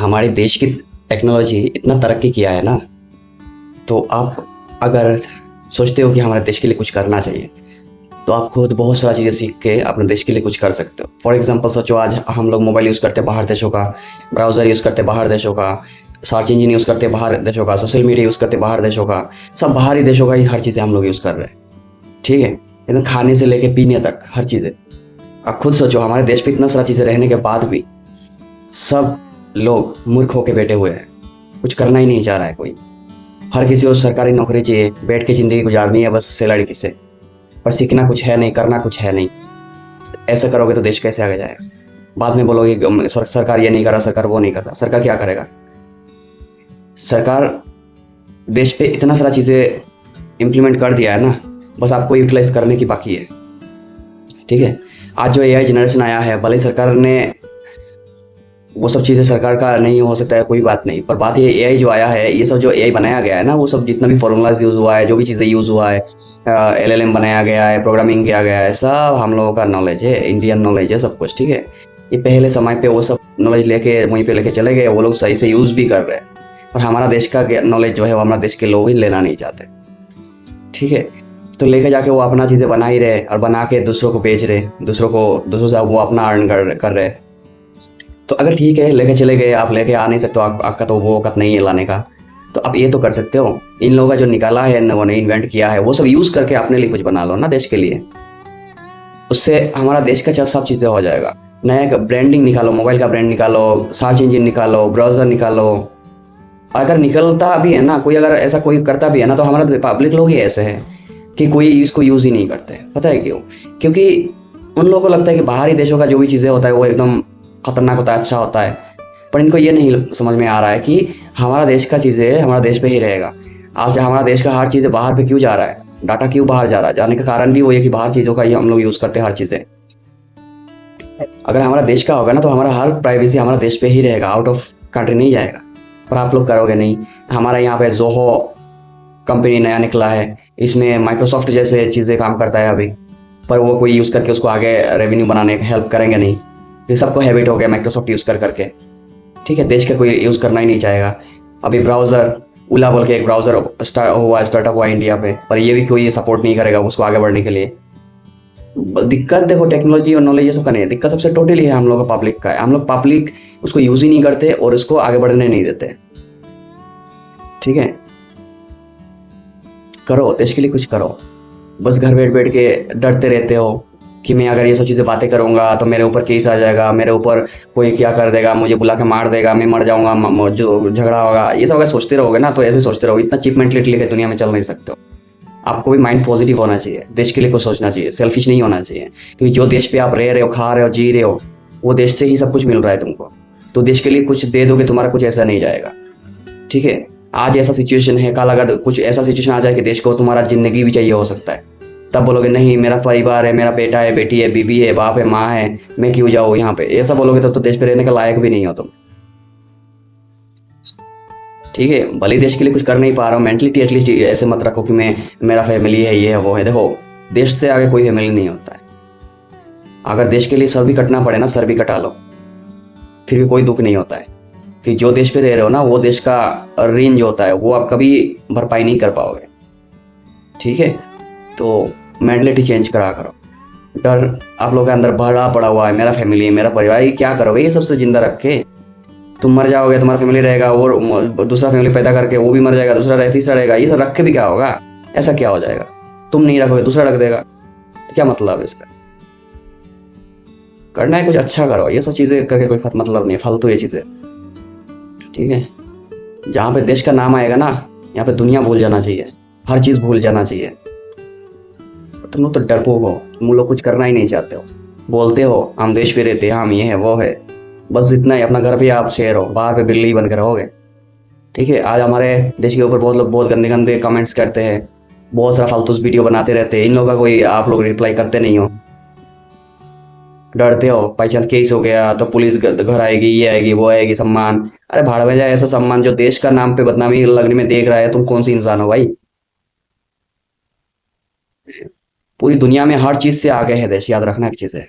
हमारे देश की टेक्नोलॉजी इतना तरक्की किया है ना, तो आप अगर सोचते हो कि हमारे देश के लिए कुछ करना चाहिए, तो आप खुद बहुत सारा चीज़ें सीख के अपने देश के लिए कुछ कर सकते हो। फॉर एग्जांपल सोचो, आज हम लोग मोबाइल यूज़ करते हैं बाहर देशों का, ब्राउज़र यूज़ करते हैं बाहर देशों का, सर्च इंजन यूज़ करते हैं बाहर देशों का, सोशल मीडिया यूज़ करते हैं बाहर देशों का, सब बाहरी देशों का ही हर चीज़ें हम लोग यूज़ कर रहे हैं। ठीक है, एकदम खाने से लेके पीने तक हर चीज़ें। आप खुद सोचो, हमारे देश पे इतना सारा चीज़ें रहने के बाद भी सब लोग मूर्ख होके बैठे हुए हैं, कुछ करना ही नहीं चाह रहा है कोई। हर किसी को सरकारी नौकरी चाहिए, बैठ के ज़िंदगी गुजारनी है बस सैलरी की से, पर सीखना कुछ है नहीं, करना कुछ है नहीं। ऐसा करोगे तो देश कैसे आगे जाएगा? बाद में बोलोगे सरकार ये नहीं कर रहा, सरकार वो नहीं कर रहा। सरकार क्या करेगा? सरकार देश पे इतना सारा चीज़ें इम्प्लीमेंट कर दिया है ना, बस आपको यूटिलाइज करने की बाकी है। ठीक है, आज जो एआई जनरेशन आया है, भले सरकार ने वो सब चीज़ें, सरकार का नहीं हो सकता है, कोई बात नहीं, पर बात ये एआई जो आया है, ये सब जो एआई बनाया गया है ना, वो सब जितना भी फॉर्मूलाज यूज़ हुआ है, जो भी चीज़ें यूज़ हुआ है, एलएलएम बनाया गया है, प्रोग्रामिंग किया गया है, सब हम लोगों का नॉलेज है, इंडियन नॉलेज है सब कुछ। ठीक है, ये पहले समय पे वो सब नॉलेज लेके वहीं पे लेके चले गए, वो लोग सही से यूज़ भी कर रहे हैं, पर हमारा देश का नॉलेज जो है वो हमारा देश के लोग ही लेना नहीं चाहते। ठीक है, तो लेके जाके वो अपना चीज़ें बना ही रहे और बना के दूसरों को बेच रहे, दूसरों से वो अपना अर्न कर रहे। तो अगर ठीक है, लेके चले गए, आप लेके आ नहीं सकते, आपका तो वो औकात नहीं है लाने का, तो आप ये तो कर सकते हो, इन लोगों का जो निकाला है, वो ने इन्वेंट किया है, वो सब यूज़ करके अपने लिए कुछ बना लो ना देश के लिए। उससे हमारा देश का सब चीज़ें हो जाएगा। नया ब्रांडिंग निकालो, मोबाइल का ब्रांड निकालो, सर्च इंजन निकालो, ब्राउज़र निकालो। अगर निकलता भी है ना कोई, अगर ऐसा कोई करता भी है ना, तो हमारा पब्लिक लोग ही ऐसे हैं कि कोई इसको यूज़ ही नहीं करते। पता है क्यों? क्योंकि उन लोगों को लगता है कि बाहरी देशों का जो भी चीज़ें होता है वो एकदम खतरनाक होता है, अच्छा होता है, पर इनको ये नहीं समझ में आ रहा है कि हमारा देश का चीज़ें हमारा देश पे ही रहेगा। आज हमारा देश का हर चीज़ें बाहर पे क्यों जा रहा है, डाटा क्यों बाहर जा रहा है, जाने का कारण भी वो है कि बाहर चीज़ों का ही हम लोग यूज़ करते हैं हर चीज़ें। अगर हमारा देश का होगा ना, तो हमारा हर प्राइवेसी हमारा देश पे ही रहेगा, आउट ऑफ कंट्री नहीं जाएगा। पर आप लोग करोगे नहीं। हमारा यहाँ पे जोहो कंपनी नया निकला है, इसमें माइक्रोसॉफ्ट जैसे चीज़ें काम करता है अभी, पर वो कोई यूज़ करके उसको आगे रेवेन्यू बनाने का हेल्प करेंगे नहीं। ये सबको हैबिट हो गया माइक्रोसॉफ्ट यूज़ करके। ठीक है, देश का कोई यूज़ करना ही नहीं चाहेगा। अभी ब्राउज़र ओला बोल के एक ब्राउज़र स्टार्टअप हुआ इंडिया पे, पर ये भी कोई सपोर्ट नहीं करेगा उसको आगे बढ़ने के लिए। दिक्कत देखो, टेक्नोलॉजी और नॉलेज ये सब का नहीं है, दिक्कत सबसे टोटली है हम लोग का, पब्लिक का है। हम लोग पब्लिक उसको यूज़ ही नहीं करते और उसको आगे बढ़ने नहीं देते। ठीक है, करो, देश के लिए कुछ करो। बस घर बैठ बैठ के डरते रहते हो कि मैं अगर ये सब चीज़ें बातें करूँगा तो मेरे ऊपर केस आ जाएगा, मेरे ऊपर कोई क्या कर देगा, मुझे बुला के मार देगा, मैं मर जाऊँगा, जो झगड़ा होगा, ये सब अगर सोचते रहोगे ना, तो ऐसे सोचते रहोगे। इतना चीप मेंटलिटी लेके दुनिया में चल नहीं सकते हो। आपको भी माइंड पॉजिटिव होना चाहिए, देश के लिए कुछ सोचना चाहिए, सेल्फिश नहीं होना चाहिए। क्योंकि जो देश पे आप रह रहे हो, खा रहे हो, जी रहे हो, वो देश से ही सब कुछ मिल रहा है तुमको। तो देश के लिए कुछ दे दोगे, तुम्हारा कुछ ऐसा नहीं जाएगा। ठीक है, आज ऐसा सिचुएशन है, कल अगर कुछ ऐसा सिचुएशन आ जाए कि देश को तुम्हारा जिंदगी भी चाहिए हो सकता है, तब बोलोगे नहीं, मेरा परिवार है, मेरा बेटा है, बेटी है, बीबी है, बाप है, माँ है, मैं क्यों जाऊँ यहाँ पे, ऐसा बोलोगे तब तो देश पे रहने का लायक भी नहीं हो तुम। ठीक है, भले देश के लिए कुछ कर नहीं पा रहा हूँ, मेंटलिटी एटलीस्ट ऐसे मत रखो कि मैं, मेरा फैमिली है, ये है, वो है। देखो, देश से आगे कोई फैमिली नहीं होता है। अगर देश के लिए सर भी कटना पड़े ना, सर भी कटा लो, फिर भी कोई दुख नहीं होता है। कि जो देश पे रह रहे हो ना, वो देश का ऋण जो होता है वो आप कभी भरपाई नहीं कर पाओगे। ठीक है, तो मेंटलिटी चेंज करा करो। डर आप लोगों के अंदर भरा पड़ा हुआ है, मेरा फैमिली है, मेरा परिवार है, क्या करोगे ये सबसे जिंदा रख के? तुम मर जाओगे, तुम्हारा फैमिली रहेगा, और दूसरा फैमिली पैदा करके वो भी मर जाएगा, दूसरा रहे, तीसरा रहेगा, ये सब रख के भी क्या होगा? ऐसा क्या हो जाएगा? तुम नहीं रखोगे, दूसरा रख देगा, तो क्या मतलब है इसका? करना है कुछ अच्छा करो, ये सब चीज़ें करके कोई मतलब नहीं, फालतू ये चीज़ें। ठीक है, जहाँ पे देश का नाम आएगा ना, यहाँ पे दुनिया भूल जाना चाहिए, हर चीज़ भूल जाना चाहिए। तुम लोग तो डरपोक हो, तुम लोग कुछ करना ही नहीं चाहते हो, बोलते हो हम देश पे रहते हैं, हम ये है वो है, बस इतना ही। अपना घर पे आप शेर हो, बाहर पे बिल्ली बन के रहोगे। ठीक है, आज हमारे देश के ऊपर बहुत लोग बहुत गंदे गंदे कमेंट्स करते हैं, बहुत सारा फालतू वीडियो बनाते रहते हैं, इन लोगों का कोई आप लोग रिप्लाई करते नहीं हो, डरते हो बाई चांस केस हो गया तो पुलिस घर आएगी, ये आएगी, वो आएगी, सम्मान। अरे भाड़ में जाए ऐसा सम्मान जो देश का नाम पे बदनामी लगने में देख रहा है। तुम कौन सी इंसान हो भाई? पूरी दुनिया में हर चीज से आगे है देश, याद रखना एक चीज है।